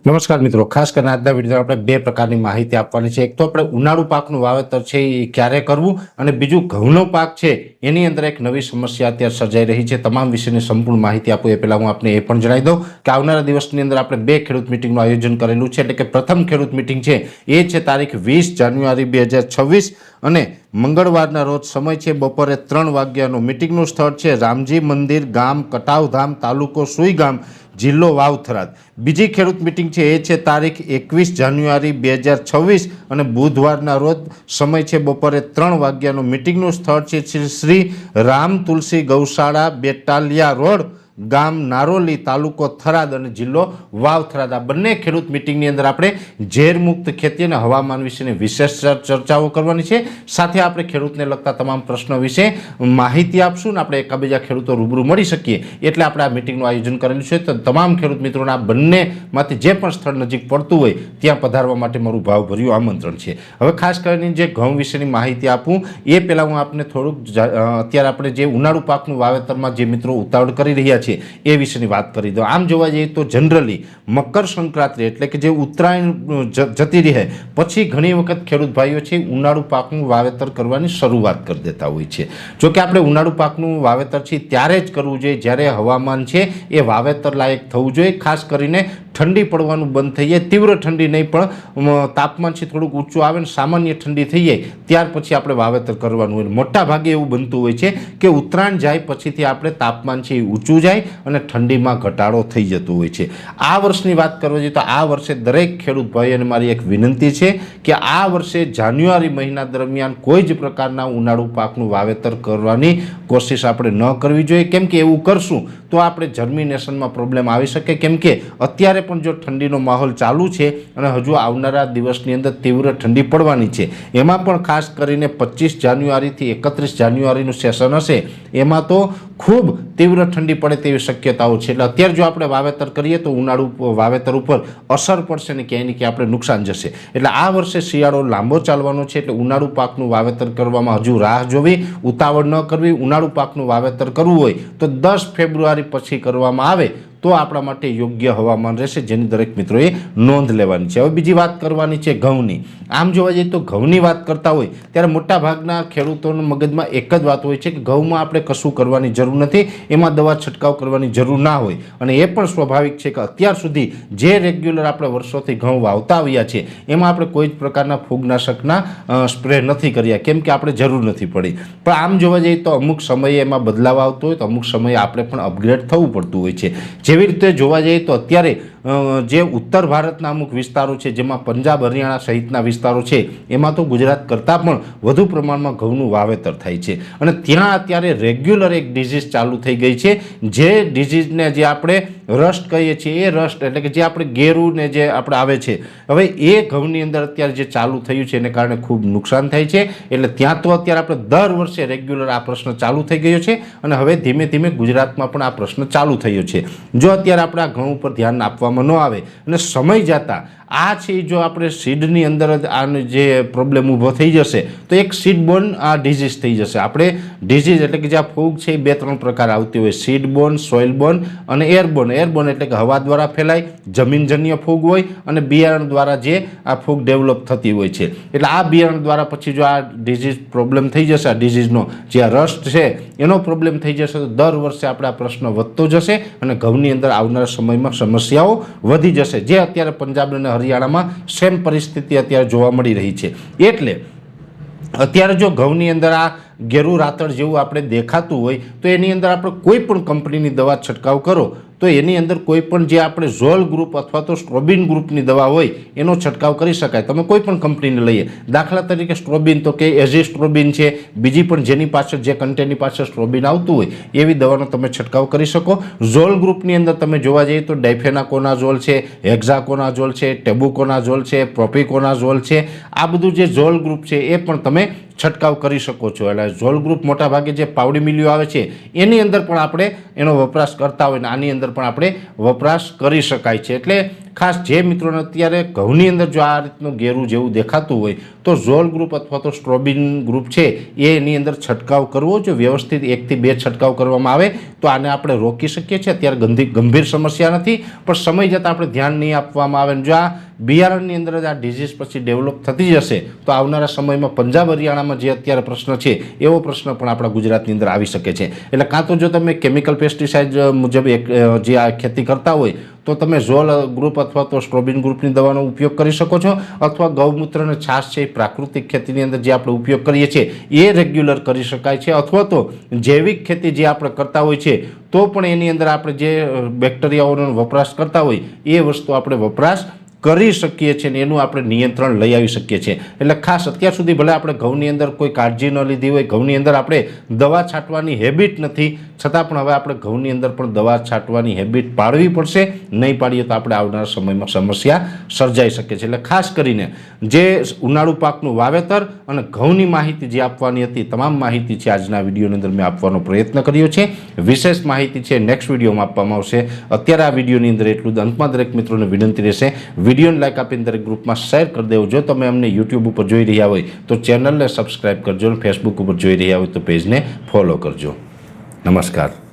નમસ્કાર મિત્રો, ખાસ કરીને આજના વિડીયો આપણે બે પ્રકારની માહિતી આપવાની છે. એક તો આપણે ઉનાળુ પાકનું વાવેતર છે એ ક્યારે કરવું, અને બીજું ઘઉંનો પાક છે એની અંદર એક નવી સમસ્યા અત્યારે સર્જાઈ રહી છે. તમામ વિશેની સંપૂર્ણ માહિતી આપું એ પહેલાં હું આપને એ પણ જણાવી દઉં કે આવનારા દિવસની અંદર આપણે બે ખેડૂત મિટિંગનું આયોજન કરેલું છે. એટલે કે પ્રથમ ખેડૂત મિટિંગ છે એ છે તારીખ 20 જાન્યુઆરી 2026 અને મંગળવારના રોજ સમય છે બપોરે 3 વાગ્યાનો. મિટિંગનું સ્થળ છે રામજી મંદિર, ગામ કટાવધામ, તાલુકો સુઈગામ, જિલ્લો વાવથરાદ. બીજી ખેડૂત મિટિંગ છે એ છે તારીખ 21 જાન્યુઆરી 2026 અને બુધવારના રોજ સમય છે બપોરે 3 વાગ્યાનો. મિટિંગનું સ્થળ છે શ્રી રામ તુલસી ગૌશાળા, બેટાલિયા રોડ, ગામ નારોલી, તાલુકો થરાદ અને જિલ્લો વાવથરાદ. આ બંને ખેડૂત મિટિંગની અંદર આપણે ઝેરમુક્ત ખેતી અને હવામાન વિશેની વિશેષ ચર્ચાઓ કરવાની છે. સાથે આપણે ખેડૂતને લગતા તમામ પ્રશ્નો વિશે માહિતી આપશું અને આપણે એકાબીજા ખેડૂતો રૂબરૂ મળી શકીએ એટલે આપણે આ મિટિંગનું આયોજન કરેલું છે. તો તમામ ખેડૂત મિત્રોને આ બંનેમાંથી જે પણ સ્થળ નજીક પડતું હોય ત્યાં પધારવા માટે મારું ભાવભર્યું આમંત્રણ છે. હવે ખાસ કરીને જે ઘઉં વિશેની માહિતી આપું એ પહેલાં હું આપને થોડુંક અત્યારે આપણે જે ઉનાળુ પાકનું વાવેતરમાં જે મિત્રો ઉતાવળ કરી રહ્યા છે એ વિશેની વાત કરી દો. આમ જોવા જઈએ તો જનરલી મકર સંક્રાંતિ એટલે કે જે ઉત્તરાયણ જતી રહે પછી ઘણી વખત ખેડૂત ભાઈઓ છે ઉનાળુ પાકનું વાવેતર કરવાની શરૂઆત કરી દેતા હોય છે. જો કે આપણે ઉનાળુ પાકનું વાવેતર છે ત્યારે જ કરવું જોઈએ જ્યારે હવામાન છે એ વાવેતર લાયક થવું જોઈએ. ખાસ કરીને ઠંડી પડવાનું બંધ થઈ જાય, તીવ્ર ઠંડી નહીં પણ તાપમાન છે થોડુંક ઊંચું આવે ને સામાન્ય ઠંડી થઈ જાય ત્યાર પછી આપણે વાવેતર કરવાનું હોય. મોટા ભાગે એવું બનતું હોય છે કે ઉત્તરાયણ જાય પછીથી આપણે તાપમાન છે એ ઊંચું જાય અને ઠંડીમાં ઘટાડો થઈ જતો હોય છે. આ વર્ષની વાત કરવા જોઈએ તો આ વર્ષે દરેક ખેડૂત ભાઈઓને મારી એક વિનંતી છે કે આ વર્ષે જાન્યુઆરી મહિના દરમિયાન કોઈ જ પ્રકારના ઉનાળુ પાકનું વાવેતર કરવાની કોશિશ આપણે ન કરવી જોઈએ. કેમ કે એવું કરશું તો આપણે જર્મિનેશનમાં પ્રોબ્લેમ આવી શકે. કેમ કે અત્યારે પણ જો ઠંડીનો માહોલ ચાલુ છે અને હજુ આવનારા દિવસની અંદર તીવ્ર ઠંડી પડવાની છે. એમાં પણ ખાસ કરીને 25 જાન્યુઆરીથી 31 જાન્યુઆરીનું સેશન હશે એમાં તો ખૂબ તીવ્ર ઠંડી પડે તેવી શક્યતાઓ છે. એટલે અત્યારે જો આપણે વાવેતર કરીએ તો ઉનાળુ વાવેતર ઉપર અસર પડશે ને ક્યાંય ને ક્યાંય આપણે નુકસાન જશે. એટલે આ વર્ષે શિયાળો લાંબો ચાલવાનો છે એટલે ઉનાળુ પાકનું વાવેતર કરવામાં હજુ રાહ જોવી, ઉતાવળ ન કરવી. ઉનાળુ પાકનું વાવેતર કરવું હોય તો 10 ફેબ્રુઆરી પછી કરવામાં આવે તો આપણા માટે યોગ્ય હવામાન રહેશે, જેની દરેક મિત્રોએ નોંધ લેવાની છે. હવે બીજી વાત કરવાની છે ઘઉંની. આમ જોવા જઈએ તો ઘઉંની વાત કરતા હોય ત્યારે મોટાભાગના ખેડૂતોના મગજમાં એક જ વાત હોય છે કે ઘઉંમાં આપણે કશું કરવાની જરૂર નથી, એમાં દવા છંટકાવ કરવાની જરૂર ના હોય. અને એ પણ સ્વાભાવિક છે કે અત્યાર સુધી જે રેગ્યુલર આપણે વર્ષોથી ઘઉં વાવતા આવ્યા છે એમાં આપણે કોઈ જ પ્રકારના ફૂગનાશકના સ્પ્રે નથી કર્યા, કેમ કે આપણે જરૂર નથી પડી. પણ આમ જોવા જઈએ તો અમુક સમયે એમાં બદલાવ આવતો હોય તો અમુક સમયે આપણે પણ અપગ્રેડ થવું પડતું હોય છે. જેવી રીતે જોવા જઈએ તો અત્યારે જે ઉત્તર ભારતના અમુક વિસ્તારો છે જેમાં પંજાબ, હરિયાણા સહિતના વિસ્તારો છે એમાં તો ગુજરાત કરતાં પણ વધુ પ્રમાણમાં ઘઉંનું વાવેતર થાય છે. અને ત્યાં અત્યારે રેગ્યુલર એક ડિઝીઝ ચાલુ થઈ ગઈ છે. જે ડિઝીઝને જે આપણે રસ્ટ કહીએ છીએ એ રસ્ટ એટલે કે જે આપણે ગેરુને જે આપણે આવે છે, હવે એ ઘઉંની અંદર અત્યારે જે ચાલુ થયું છે એને કારણે ખૂબ નુકસાન થાય છે. એટલે ત્યાં તો અત્યારે આપણે દર વર્ષે રેગ્યુલર આ પ્રશ્ન ચાલુ થઈ ગયો છે અને હવે ધીમે ધીમે ગુજરાતમાં પણ આ પ્રશ્ન ચાલુ થયો છે. જો અત્યારે આપણે આ ઘઉં ઉપર ધ્યાન આપવામાં ન આવે અને સમય જતા આ છે જો આપણે સીડની અંદર જ આનો જે પ્રોબ્લેમ ઊભો થઈ જશે તો એક સીડબોર્ન આ ડિઝીઝ થઈ જશે. આપણે ડિઝીઝ એટલે કે જે આ ફૂગ છે એ 2-3 પ્રકાર આવતી હોય, સીડબોર્ન, સોઇલબોર્ન અને એરબોર્ન. એરબોર્ન એટલે કે હવા દ્વારા ફેલાય, જમીનજન્ય ફૂગ હોય અને બિયારણ દ્વારા જે આ ફૂગ ડેવલપ થતી હોય છે. એટલે આ બિયારણ દ્વારા પછી જો આ ડિઝીઝ પ્રોબ્લેમ થઈ જશે, આ ડિઝીઝનો જે આ રસ્ટ છે એનો પ્રોબ્લેમ થઈ જશે તો દર વર્ષે આપણે આ પ્રશ્ન વધતો જશે અને ઘઉંની અંદર આવનારા સમયમાં સમસ્યાઓ વધી જશે. જે અત્યારે પંજાબ અને હરિયાણામાં સેમ પરિસ્થિતિ અત્યારે જોવા મળી રહી છે. એટલે અત્યારે જો ઘઉંની અંદર આ ગેરુ રાતળ જેવું આપણે દેખાતું હોય તો એની અંદર આપણે કોઈ પણ કંપનીની દવા છંટકાવ કરો તો એની અંદર કોઈ પણ જે આપણે ઝોલ ગ્રુપ અથવા તો સ્ટ્રોબિન ગ્રુપની દવા હોય એનો છંટકાવ કરી શકાય. તમે કોઈ પણ કંપનીને લઈએ, દાખલા તરીકે સ્ટ્રોબિન તો કે એઝિસ્ટ્રોબિન છે, બીજી પણ જેની પાછળ જે કન્ટેનની પાછળ સ્ટ્રોબિન આવતું હોય એવી દવાનો તમે છંટકાવ કરી શકો. ઝોલ ગ્રુપની અંદર તમે જોવા જઈએ તો ડાયફેનાકોનાઝોલ છે, હેક્ઝાકોનાઝોલ છે, ટેબુકોનાઝોલ છે, પ્રોપિકોનાઝોલ છે. આ બધું જે ઝોલ ગ્રુપ છે એ પણ તમે છંટકાવ કરી શકો છો. એટલે ઝોલ ગ્રુપ મોટાભાગે જે પાવડી મિલ્યો આવે છે એની અંદર પણ આપણે એનો વપરાશ કરતા હોય ને આની અંદર પણ આપણે વપરાશ કરી શકાય છે. એટલે ખાસ જે મિત્રોને અત્યારે ઘઉંની અંદર જો આ રીતનું ઘેરું જેવું દેખાતું હોય તો ઝોલ ગ્રુપ અથવા તો સ્ટ્રોબિન ગ્રુપ છે એની અંદર છંટકાવ કરવો જો વ્યવસ્થિત 1 થી 2 છંટકાવ કરવામાં આવે તો આને આપણે રોકી શકીએ છીએ. અત્યારે ગંભીર સમસ્યા નથી, પણ સમય જતાં આપણે ધ્યાન નહીં આપવામાં આવે ને જો આ બિયારણની અંદર જ આ ડિઝીઝ પછી ડેવલપ થતી જશે તો આવનારા સમયમાં પંજાબ હરિયાણામાં જે અત્યારે પ્રશ્ન છે એવો પ્રશ્ન પણ આપણા ગુજરાતની અંદર આવી શકે છે. એટલે કાં તો જો તમે કેમિકલ પેસ્ટિસાઇડ મુજબ જે આ ખેતી કરતા હોય તો તમે ઝોલ ગ્રુપ અથવા તો સ્ટ્રોબિન ગ્રુપની દવાનો ઉપયોગ કરી શકો છો, અથવા ગૌમૂત્ર અને છાશ છે એ પ્રાકૃતિક ખેતીની અંદર જે આપણે ઉપયોગ કરીએ છીએ એ રેગ્યુલર કરી શકાય છે, અથવા તો જૈવિક ખેતી જે આપણે કરતા હોય છે તો પણ એની અંદર આપણે જે બેક્ટેરિયાઓનો વપરાશ કરતા હોય એ વસ્તુ આપણે વપરાશ કરી શકીએ છીએ ને એનું આપણે નિયંત્રણ લઈ આવી શકીએ છીએ. એટલે ખાસ અત્યાર સુધી ભલે આપણે ઘઉંની અંદર કોઈ કાળજી ન લીધી હોય, ઘઉંની અંદર આપણે દવા છાંટવાની હેબિટ નથી, છતાં પણ હવે આપણે ઘઉંની અંદર પણ દવા છાંટવાની હેબિટ પાડવી પડશે. નહીં પાડીએ તો આપણે આવનારા સમયમાં સમસ્યા સર્જાઈ શકે છે. એટલે ખાસ કરીને જે ઉનાળુ પાકનું વાવેતર અને ઘઉંની માહિતી જે આપવાની હતી તમામ માહિતી છે આજના વિડીયોની અંદર મેં આપવાનો પ્રયત્ન કર્યો છે. વિશેષ માહિતી છે નેક્સ્ટ વિડીયોમાં આપવામાં આવશે. અત્યારે આ વિડીયોની અંદર એટલું જ. અંતમાં દરેક મિત્રોને વિનંતી રહેશે વિડીયોને લાઈક આપીને દરેક ગ્રુપમાં શેર કરી દેવો. જો તમે અમને યુટ્યુબ ઉપર જોઈ રહ્યા હોય તો ચેનલને સબસ્ક્રાઈબ કરજો અને ફેસબુક ઉપર જોઈ રહ્યા હોય તો પેજને ફોલો કરજો. નમસ્કાર.